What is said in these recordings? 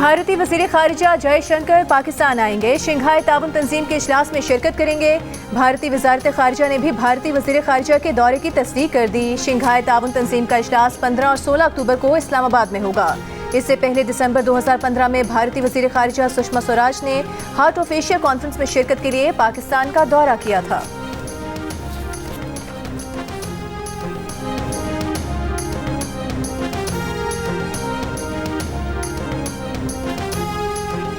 भारतीय वज़ीर ख़ारिजा जयशंकर पाकिस्तान आएंगे। शंघाई ताउन तंजीम के इजलास में शिरकत करेंगे। भारतीय वज़ारत ख़ारिजा ने भी भारतीय वज़ीर ख़ारिजा के दौरे की तस्दीक कर दी। शंघाई ताउन तंजीम का इजलास 15 और 16 अक्टूबर को इस्लामाबाद में होगा। इससे पहले दिसंबर 2015 में भारतीय वज़ीर ख़ारिजा सुषमा स्वराज ने हार्ट ऑफ एशिया कॉन्फ्रेंस में शिरकत के लिए पाकिस्तान का दौरा किया था।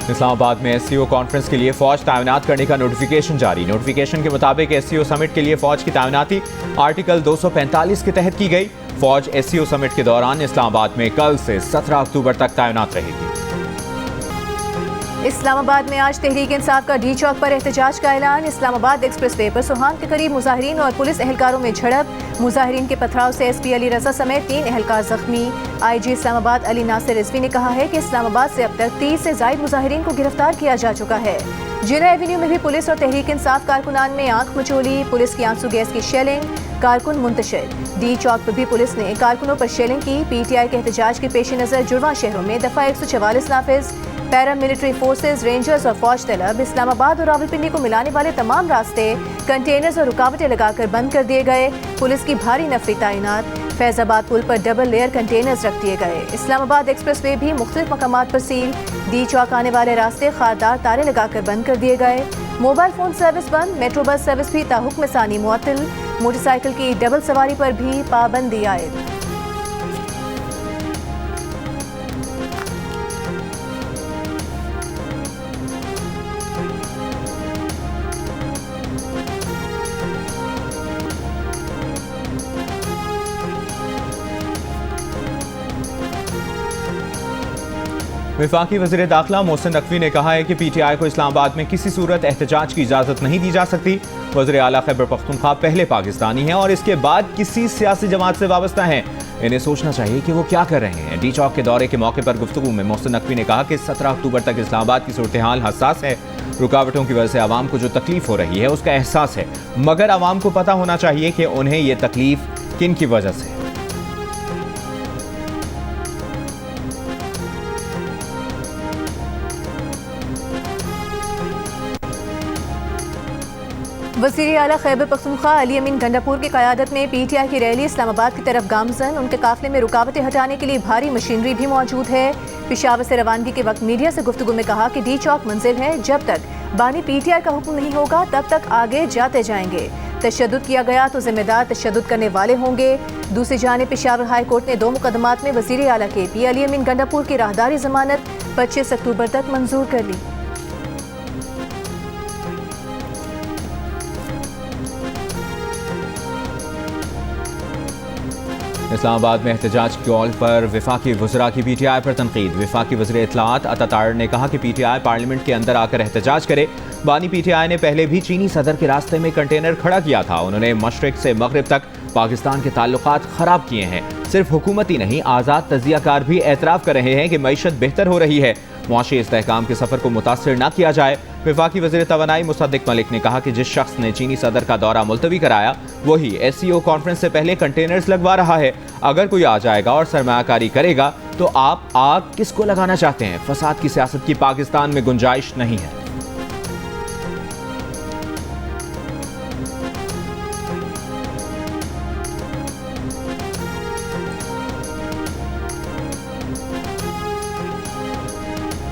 इस्लामाबाद में एससीओ कॉन्फ्रेंस के लिए फौज तैनात करने का नोटिफिकेशन जारी। नोटिफिकेशन के मुताबिक एससीओ समिट के लिए फौज की तैनाती आर्टिकल 245 के तहत की गई। फौज एससीओ समिट के दौरान इस्लामाबाद में कल से 17 अक्टूबर तक तैनात रहेगी। इस्लामाबाद में आज तहरीक इंसाफ का डी चौक पर एहतजाज का ऐलान। इस्लामाबाद एक्सप्रेस वे पर सुहान के करीब मुजाहिरीन और पुलिस एहलकारों में झड़प। मुजाहिरीन के पथराव से एसपी अली रजा समेत 3 एहलकार जख्मी। आईजी इस्लामाबाद अली नासिर रिजवी ने कहा है कि इस्लामाबाद से अब तक 30 से ज्यादा मुजाहिरीन को गिरफ्तार किया जा चुका है। जिना एवेन्यू में भी पुलिस और तहरीक इंसाफ कारकुनान में आंख मचोली। पुलिस की आंसू गैस की शेलिंग, कारकुन मुंतशिर। डी चौक पर भी पुलिस ने कारकुनों पर शेलिंग की। पीटीआई के एहतजाज के पेश नजर जुड़वा शहरों में दफा 144 नाफिज। पैरा मिलिट्री फोर्सेज, रेंजर्स और फौज तलब इस्लामाबाद और रावलपिंडी को मिलाने वाले तमाम रास्ते कंटेनर्स और रुकावटें लगाकर बंद कर दिए गए। पुलिस की भारी नफरी तैनात। फैजाबाद पुल पर डबल लेयर कंटेनर्स रख दिए गए। इस्लामाबाद एक्सप्रेस वे भी मुख्तलिफ मकामात पर सील। डी चौक आने वाले रास्ते खारदार तारे लगाकर बंद कर दिए गए। मोबाइल फोन सर्विस बंद। मेट्रो बस सर्विस भी ताहुक्म सानी मुअत्तल। मोटरसाइकिल की डबल सवारी पर भी पाबंदी आयद। वफाकी वज़ीर दाखिला मोहसिन नकवी ने कहा है कि पीटीआई को इस्लामाबाद में किसी सूरत एहतजाज की इजाज़त नहीं दी जा सकती। वज़ीर आला खैबर पख्तूनख्वा पहले पाकिस्तानी हैं और इसके बाद किसी सियासी जमात से वाबस्ता हैं। इन्हें सोचना चाहिए कि वो क्या कर रहे हैं। डी चौक के दौरे के मौके पर गुफ्तगू में मोहसिन नकवी ने कहा कि 17 अक्टूबर तक इस्लामाबाद की सूरत हाल हसास है। रुकावटों की वजह से आवाम को जो तकलीफ हो रही है उसका एहसास है, मगर आवाम को पता होना चाहिए कि उन्हें ये तकलीफ किन की वजह से है। वज़ीर आला खैबर पख्तूनख्वा अली अमीन गंडापुर की क़यादत में पीटीआई की रैली इस्लामाबाद की तरफ गामजन। उनके काफिले में रुकावटें हटाने के लिए भारी मशीनरी भी मौजूद है। पेशावर से रवानगी के वक्त मीडिया से गुफ्तगू में कहा कि डी चौक मंजिल है, जब तक बानी पीटीआई का हुक्म नहीं होगा तब तक आगे जाते जाएंगे। तशद्दुद किया गया तो जिम्मेदार तशद्दुद करने वाले होंगे। दूसरी जानिब पेशावर हाई कोर्ट ने 2 मुकदमात में वज़ीर आला के पी अली अमीन गंडापुर की राहदारी जमानत 25 अक्टूबर तक मंजूर कर ली। इस्लामाबाद में एहतजाज की कॉल पर वफाकी वज़रा की पीटीआई पर तनकीद। वफाकी वज़ीर इत्तलात अतातार ने कहा कि पीटीआई पार्लियामेंट के अंदर आकर एहतजाज करे। बानी पीटीआई ने पहले भी चीनी सदर के रास्ते में कंटेनर खड़ा किया था। उन्होंने मशरिक से मगरिब तक पाकिस्तान के ताल्लुकात खराब किए हैं। सिर्फ हुकूमत ही नहीं, आज़ाद तजियाकार भी एतराफ़ कर रहे हैं कि मईशत बेहतर हो रही है। मुआशी इस्तेहकाम के सफ़र को मुतासिर न किया जाए। वफाकी वज़ीर तवानाई मुसद्दिक मलिक ने कहा कि जिस शख्स ने चीनी सदर का दौरा मुलतवी कराया वही एससीओ कॉन्फ्रेंस से पहले कंटेनर्स लगवा रहा है। अगर कोई आ जाएगा और सरमायाकारी करेगा तो आप आग किसको लगाना चाहते हैं? फसाद की सियासत की पाकिस्तान में गुंजाइश नहीं है।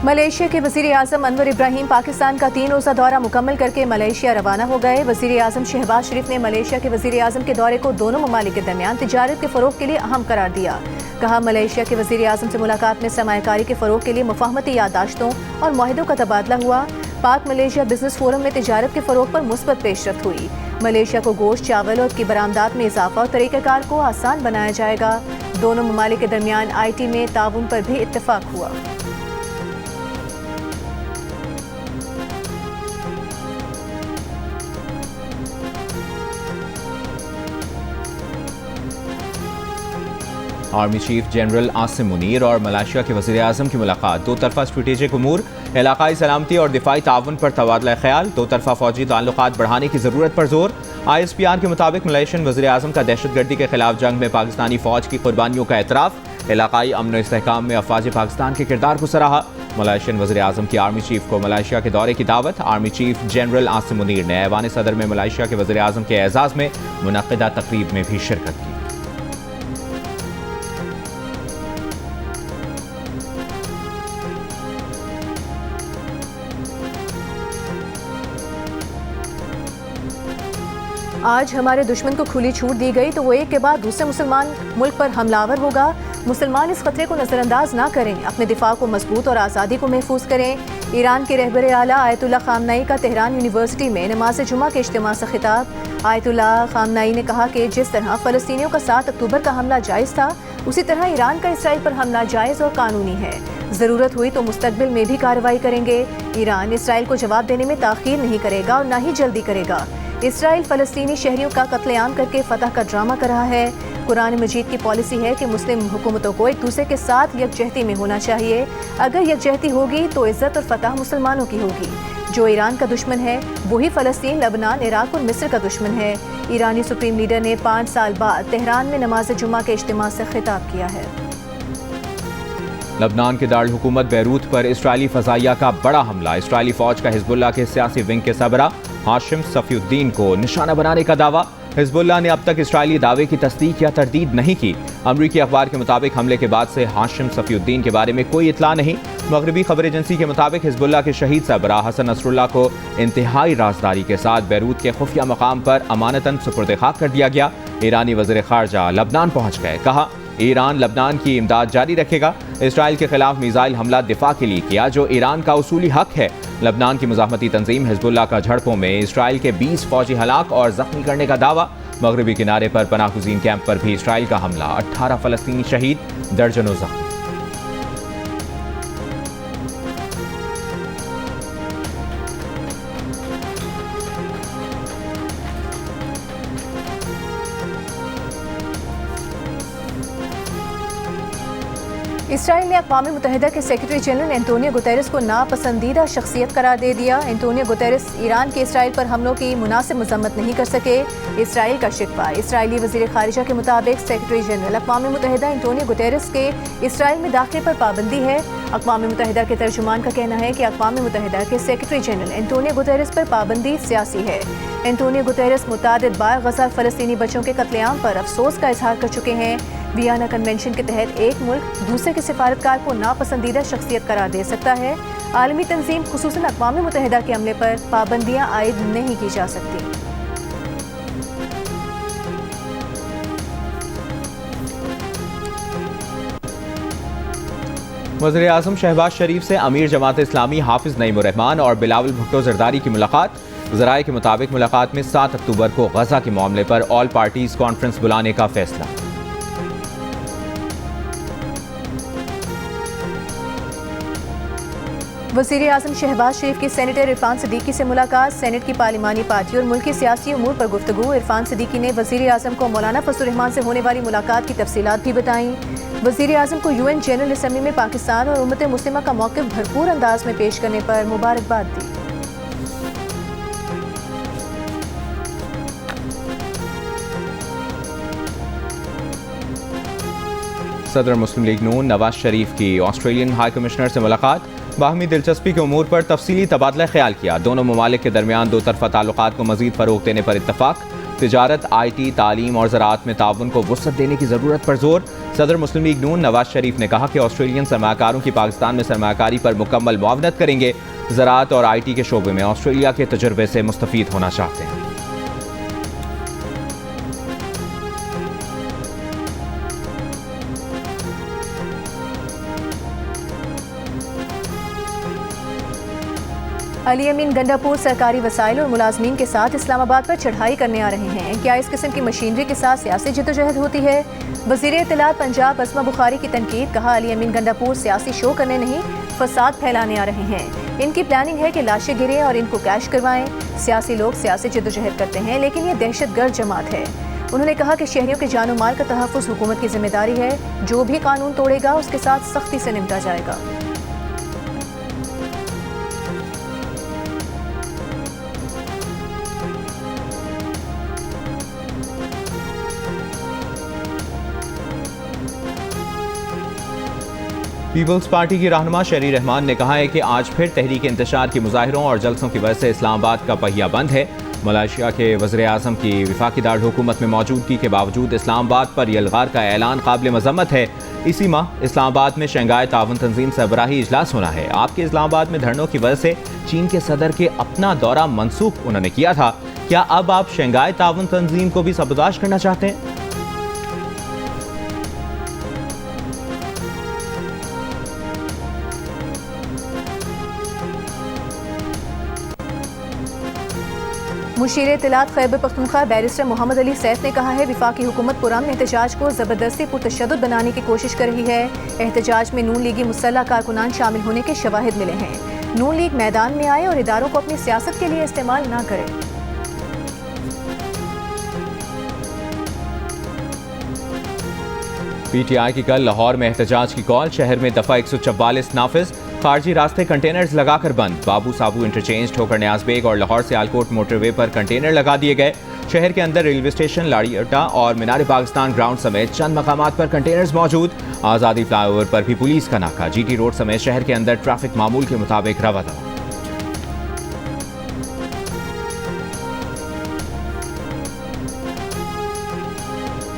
मलेशिया के वज़ीर आज़म अनवर इब्राहिम पाकिस्तान का 3 रोज़ा दौरा मुकम्मल करके मलेशिया रवाना हो गए। वज़ीर आज़म शहबाज शरीफ ने मलेशिया के वज़ीर आज़म के दौरे को दोनों ममालिक के दरमियान तिजारत के फ़रोग़ के लिए अहम करार दिया। कहा, मलेशिया के वज़ीर आज़म से मुलाकात में सरमायाकारी के फ़रोग़ के लिए मुफ़ाहमती याददाश्तों और मुआहिदों का तबादला हुआ। पाक मलेशिया बिजनेस फोरम में तिजारत के फ़रोग़ पर मुस्बत पेशरफ्त हुई। मलेशिया को गोश्त, चावल और की बरामदात में इजाफा और तरीक़ाकार को आसान बनाया जाएगा। दोनों ममालिक के दरमियान IT में ताउन पर भी इत्तफ़ाक हुआ। Army chief general Asim Munir और मलेशिया के वज़ीर आज़म की मुलाकात। 2 तरफ़ा स्ट्रेटेजिक उमूर, इलाकाई सलामती और दिफाई ताउन पर तबादला ख्याल। 2 तरफ़ा फौजी ताल्लुकात बढ़ाने की ज़रूरत पर जोर। ISPR के मुताबिक मलेशियन वज़ीर आज़म का दहशतगर्दी के खिलाफ जंग में पाकिस्तानी फ़ौज की कुर्बानियों का एतराफ़। इलाकाई अमन व इस्तेहकाम में अफ़वाज पाकिस्तान के किरदार को सराहा। मलेशियन वज़ीर आज़म की आर्मी चीफ को मलेशिया के दौरे की दावत। Army chief general Asim Munir ने ऐवान सदर में मलेशिया के वज़ीर आज़म के एजाज़ में मुनक़्क़िदा तक़रीब में भी शिरकत की। आज हमारे दुश्मन को खुली छूट दी गई तो वो एक के बाद दूसरे मुसलमान मुल्क पर हमलावर होगा। मुसलमान इस खतरे को नज़रअंदाज ना करें, अपने दिफा को मजबूत और आज़ादी को महफूज करें। ईरान के रहबर आला आयतुल्लाह ख़ामनेई का तेहरान यूनिवर्सिटी में नमाज जुमा के इज्तिमा से खिताब। आयतुल्लाह ख़ामनेई ने कहा कि जिस तरह फ़लस्तीनियों का 7 अक्टूबर का हमला जायज़ था, उसी तरह ईरान का इसराइल पर हमला जायज़ और कानूनी है। ज़रूरत हुई तो मुस्तकबिल में भी कार्रवाई करेंगे। ईरान इसराइल को जवाब देने में ताख़ीर नहीं करेगा और न ही जल्दी करेगा। इसराइल फ़लस्तीनी शहरियों का कत्लेआम करके फतह का ड्रामा कर रहा है। कुरान मजीद की पॉलिसी है कि मुस्लिम हुकूमतों को एक दूसरे के साथ यकजहती में होना चाहिए। अगर यकजहती होगी तो इज़्ज़त और फतह मुसलमानों की होगी। जो ईरान का दुश्मन है वही फ़लस्तीन, लबनान, इराक और मिस्र का दुश्मन है। ईरानी सुप्रीम लीडर ने 5 साल बाद तेहरान में नमाज जुमा के इज्तिमा से खिताब किया है। लबनान के दारुल हुकूमत बैरूत पर इस्राइली फ़ज़ाइया का बड़ा हमला। इस्राइली फ़ौज का हिज़्बुल्लाह के सियासी विंग के सरबरा हाशिम सफ़ीउद्दीन को निशाना बनाने का दावा। हिज़्बुल्लाह ने अब तक इस्राइली दावे की तस्दीक या तरदीद नहीं की। अमरीकी अखबार के मुताबिक हमले के बाद से हाशिम सफ़ीउद्दीन के बारे में कोई इतला नहीं। मगरबी खबर एजेंसी के मुताबिक हिज़्बुल्लाह के शहीद सरबरा हसन नसरुल्लाह को इंतहाई राजदारी के साथ बैरूत के खुफिया मकाम पर अमानतन सुपुर्द खाक कर दिया गया। ईरानी वज़ीर ख़ारजा लबनान पहुँच गए। कहा, ईरान लबनान की इमदाद जारी रखेगा। इसराइल के खिलाफ मिसाइल हमला दिफा के लिए किया, जो ईरान का उसूली हक है। लबनान की मुज़ाहमती तंजीम हिज़्बुल्लाह का झड़पों में इसराइल के 20 फौजी हलाक और जख्मी करने का दावा। मगरबी किनारे पर पनाहगुज़ीन कैंप पर भी इसराइल का हमला, 18 फ़लस्तीनी शहीद, दर्जनों जख्मी। इसराइल ने अक़वाम मुत्तहिदा के सेक्रेटरी जनरल एंटोनियो गुतेरेस को नापसंदीदा शख्सियत करार दे दिया। एंटोनियो गुतेरेस ईरान के इसराइल पर हमलों की मुनासिब मज़म्मत नहीं कर सके। इसराइल का शिकवा। इसराइली वज़ीर ख़ारिजा के मुताबिक सेक्रेटरी जनरल अक़वाम मुत्तहिदा एंटोनियो गुतेरेस के इसराइल में दाखिले पर पाबंदी है। अक़वाम मुत्तहिदा के तर्जुमान का कहना है कि अक़वाम मुत्तहिदा के सेक्रेटरी जनरल एंटोनियो गुतेरेस पर पाबंदी सियासी है। एंटोनियो गुतेरेस मुतादिद बार गज़ा फ़लस्तीनी बच्चों के कत्लेआम पर अफसोस का इजहार कर चुके हैं। वियना कन्वेंशन के तहत एक मुल्क दूसरे के सिफारतकार को नापसंदीदा शख्सियत करार दे सकता है। आलमी तंजीम खुसूसन अक़वाम मुत्तहिदा के अमले पर पाबंदियाँ आयद नहीं की जा सकती। वज़ीर आज़म शहबाज शरीफ से अमीर जमात इस्लामी हाफिज़ नईम उर रहमान और बिलावल भुट्टो ज़रदारी की मुलाकात। ज़राए के मुताबिक मुलाकात में 7 अक्टूबर को गज़ा के मामले पर ऑल पार्टीज़ कॉन्फ्रेंस बुलाने का फैसला। वज़ीर आज़म शहबाज शरीफ की सेनेटर इरफान सिद्दीकी से मुलाकात। सेनेट की पार्लिमानी पार्टी और मुल्की सियासी उमूर पर गुफ्तगू। इरफान सिद्दीकी ने वज़ीर आज़म को मौलाना फजलुर रहमान से होने वाली मुलाकात की तफसीलात भी बताईं। वज़ीर आज़म को UN जनरल असम्बली में पाकिस्तान और उम्मत मुस्लिमा का मौक़िफ़ भरपूर अंदाज में पेश करने पर मुबारकबाद दी। सदर मुस्लिम लीग नून नवाज शरीफ की ऑस्ट्रेलियन हाई कमिश्नर से मुलाकात। बाहमी दिलचस्पी के उमूर पर तफसीली तबादला ख्याल किया। दोनों ममालिक के दरमियान दो तरफ़ा ताल्लुकात को मज़ीद फ़रोग़ देने पर इत्तफ़ाक़। तिजारत, IT, तालीम और ज़राअत में ताउन को वुसअत देने की ज़रूरत पर जोर। सदर मुस्लिम लीग नून नवाज शरीफ ने कहा कि ऑस्ट्रेलियन सरमाकारों की पाकिस्तान में सरमाकारी पर मुकम्मल मुआवनत करेंगे। ज़राअत और IT के शोबे में ऑस्ट्रेलिया के तजुर्बे से मुस्तफ़ीद होना चाहते हैं। अली अमीन गंडापुर सरकारी वसाइल और मुलाजमीन के साथ इस्लामाबाद पर चढ़ाई करने आ रहे हैं। क्या इस किस्म की मशीनरी के साथ सियासी जद्दोजहद होती है? वज़ीर इत्तलात पंजाब अस्मा बुखारी की तनकीद। कहा, अली अमीन गंडापुर सियासी शो करने नहीं, फसाद फैलाने आ रहे हैं। इनकी प्लानिंग है कि लाशें गिरें और इनको कैश करवाएं। सियासी लोग सियासी जद्दोजहद करते हैं, लेकिन ये दहशतगर्द जमात है। उन्होंने कहा कि शहरियों के जान माल का तहफ़्फ़ुज़ हुकूमत की जिम्मेदारी है। जो भी कानून तोड़ेगा उसके साथ सख्ती से निपटा जाएगा। पीपल्स पार्टी की रहनुमा शेरी रहमान ने कहा है कि आज फिर तहरीक इंतशार के मुजाहिरों और जलसों की वजह से इस्लामाबाद का पहिया बंद है। मलेशिया के वज़ीर आज़म की वफाकी दारकूमत में मौजूदगी के बावजूद इस्लामाबाद पर यलगार का ऐलान काबिल मज़म्मत है। इसी माह इस्लामाबाद में शंघाई ताउन तंजीम सरबराही इजलास होना है। आपके इस्लामाबाद में धरनों की वजह से चीन के सदर के अपना दौरा मनसूख उन्होंने किया था। क्या अब आप शंघाई ताउन तंजीम को भी सबोताज करना चाहते हैं? मुशीर इत्तलात खैबर पख्तूनख्वा बैरिस्टर मोहम्मद अली सैफ ने कहा है वफाकी हुकूमत पुरअमन एहतजाज को ज़बरदस्ती पुरतशद्दुद बनाने की कोशिश कर रही है। एहतजाज में नून लीगी मुसल्लह कारकुनान शामिल होने के शवाहिद मिले हैं। नून लीग मैदान में आए और इदारों को अपनी सियासत के लिए इस्तेमाल न करे। PTI की कल लाहौर में एहतजाज की कॉल। शहर में दफा 144 नाफिज, खारजी रास्ते कंटेनर्स लगाकर बंद। बाबू साबू इंटरचेंज, ठोकर न्याज बेग और लाहौर से आलकोट मोटरवे पर कंटेनर लगा दिए गए। शहर के अंदर रेलवे स्टेशन, लाड़ी अड्डा और मीनार पाकिस्तान ग्राउंड समेत चंद मकामात पर कंटेनर्स मौजूद। आज़ादी फ्लाईओवर पर भी पुलिस का नाका। GT रोड समेत शहर के अंदर ट्रैफिक मामूल के मुताबिक रवा दवा।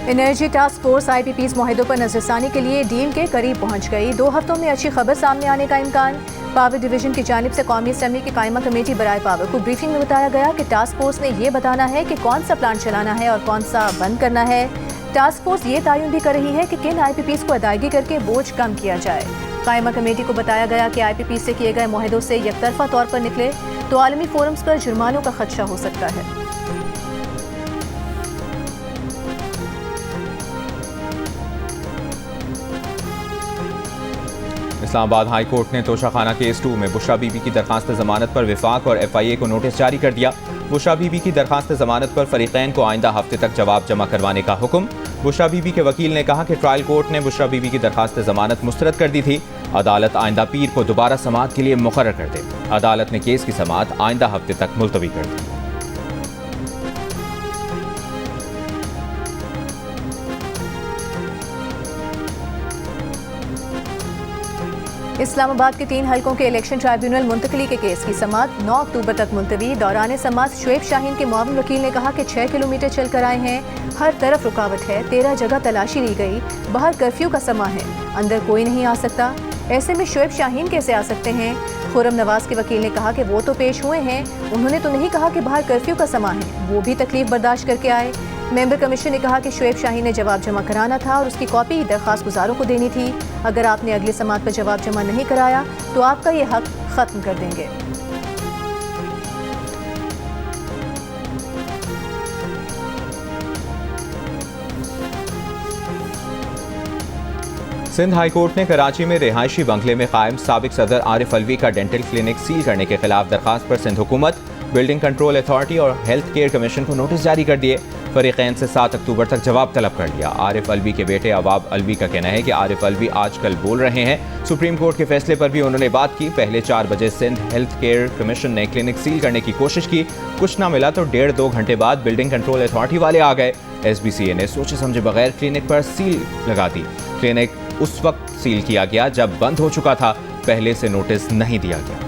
एनर्जी टास्क फोर्स IPPs मुआहिदों पर नजरसानी के लिए डील के करीब पहुंच गई। 2 हफ्तों में अच्छी खबर सामने आने का इम्कान। पावर डिवीजन की जानिब से कौमी असम्बली की कायमा कमेटी बराए पावर को ब्रीफिंग में बताया गया कि टास्क फोर्स ने यह बताना है कि कौन सा प्लांट चलाना है और कौन सा बंद करना है। टास्क फोर्स ये तयन भी कर रही है कि किन IPPs को अदायगी करके बोझ कम किया जाए। कायमा कमेटी को बताया गया कि IPP से किए गए मुआहिदों से यकतरफा तौर पर निकले तो आलमी फोरम्स पर जुर्मानों का खदशा हो सकता है। इस्लामाबाद हाई कोर्ट ने तोशाखाना केस 2 में बुशरा बीबी की दरखास्त जमानत पर विफाक और FIA को नोटिस जारी कर दिया। बुशरा बीबी की दरखास्त जमानत पर फरीकैन को आइंदा हफ्ते तक जवाब जमा करवाने का हुक्म। बुशरा बीबी के वकील ने कहा कि ट्रायल कोर्ट ने बुशरा बीबी की दरखास्त जमानत मुस्तरद कर दी थी। अदालत आइंदा पीर को दोबारा समाअत के लिए मुकर्रर कर दे। अदालत ने केस की समाअत आइंदा हफ्ते तक मुलतवी कर दी। इस्लामाबाद के 3 हलकों के इलेक्शन ट्राइब्यूनल मुंतकली के केस की समाअत 9 अक्टूबर तक मुलतवी। दौरान समाअत शुएब शाहीन के मुआविन वकील ने कहा कि 6 किलोमीटर चल कर आए हैं, हर तरफ रुकावट है, 13 जगह तलाशी ली गई, बाहर कर्फ्यू का समा है, अंदर कोई नहीं आ सकता। ऐसे में शुएब शाहीन कैसे आ सकते हैं? खुर्रम नवाज के वकील ने कहा कि वो तो पेश हुए हैं, उन्होंने तो नहीं कहा कि बाहर कर्फ्यू का समा है, वो भी तकलीफ बर्दाश्त करके आए। मेंबर कमीशन ने कहा कि शुएब शाहीन ने जवाब जमा कराना था और उसकी कॉपी दरख्वास्त गुजारों को देनी थी। अगर आपने अगली समाअत पर जवाब जमा नहीं कराया तो आपका ये हक खत्म कर देंगे। सिंध हाई कोर्ट ने कराची में रिहायशी बंगले में कायम साबिक सदर आरिफ अलवी का डेंटल क्लिनिक सील करने के खिलाफ दरखास्त पर सिंध हुकूमत, बिल्डिंग कंट्रोल अथॉरिटी और हेल्थ केयर कमीशन को नोटिस जारी कर दिए। फरीकैन से 7 अक्टूबर तक जवाब तलब कर लिया। आरिफ अलवी के बेटे अवाब अलवी का कहना है कि आरिफ अलवी आजकल बोल रहे हैं। सुप्रीम कोर्ट के फैसले पर भी उन्होंने बात की। पहले 4 बजे सिंध हेल्थ केयर कमीशन ने क्लिनिक सील करने की कोशिश की, कुछ ना मिला तो 1.5-2 घंटे बाद बिल्डिंग कंट्रोल अथॉरिटी वाले आ गए। SBCA ने सोचे समझे बगैर क्लिनिक पर सील लगा दी। क्लिनिक उस वक्त सील किया गया जब बंद हो चुका था, पहले से नोटिस नहीं दिया गया।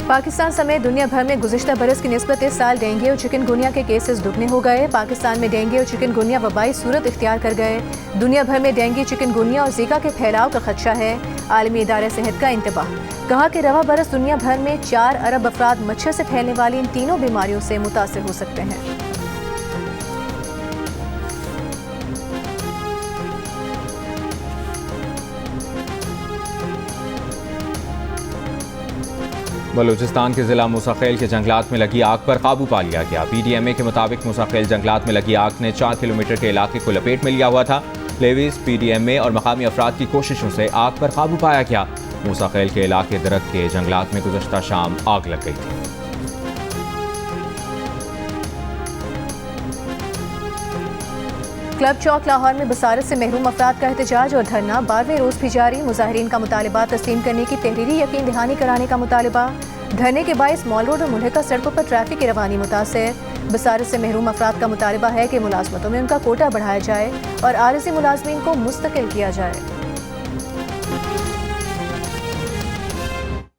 पाकिस्तान समेत दुनिया भर में गुज़िश्ता बरस की निस्बत इस साल डेंगू और चिकनगुनिया के केसेस दुगने हो गए। पाकिस्तान में डेंगू और चिकनगुनिया वबाई सूरत इख्तियार कर गए। दुनिया भर में डेंगू, चिकनगुनिया और जीका के फैलाव का खदशा है। आलमी इदारा सेहत का इंतबाह, कहा कि रवा बरस दुनिया भर में 4 अरब अफराद मच्छर से फैलने वाली इन तीनों बीमारियों से मुतासिर हो सकते हैं। बलूचिस्तान के जिला मूसाखेल के जंगलात में लगी आग पर काबू पा लिया गया। PDMA के मुताबिक मूसाखेल जंगलात में लगी आग ने 4 किलोमीटर के इलाके को लपेट में लिया हुआ था। लेविस, PDMA और मकामी अफराद की कोशिशों से आग पर काबू पाया गया। मूसाखेल के इलाके दरख्त के जंगलात में गुज़श्ता शाम आग लग गई थी। क्लब चौक लाहौर में बसारत से महरूम अफराद का एहतजाज और धरना 12वें रोज भी जारी। मुजाहिरीन का मुतालबा तस्लीम करने की तहरीरी यकीन दहानी कराने का मुतालबा। धरने के बायस मॉल रोड और मुल्हिका सड़कों पर ट्रैफिक की रवानी मुतासर। बसारत से महरूम अफराद का मुतालबा है कि मुलाजमतों में उनका कोटा बढ़ाया जाए और आरजी मुलाजमीन को मुस्तकिल किया जाए।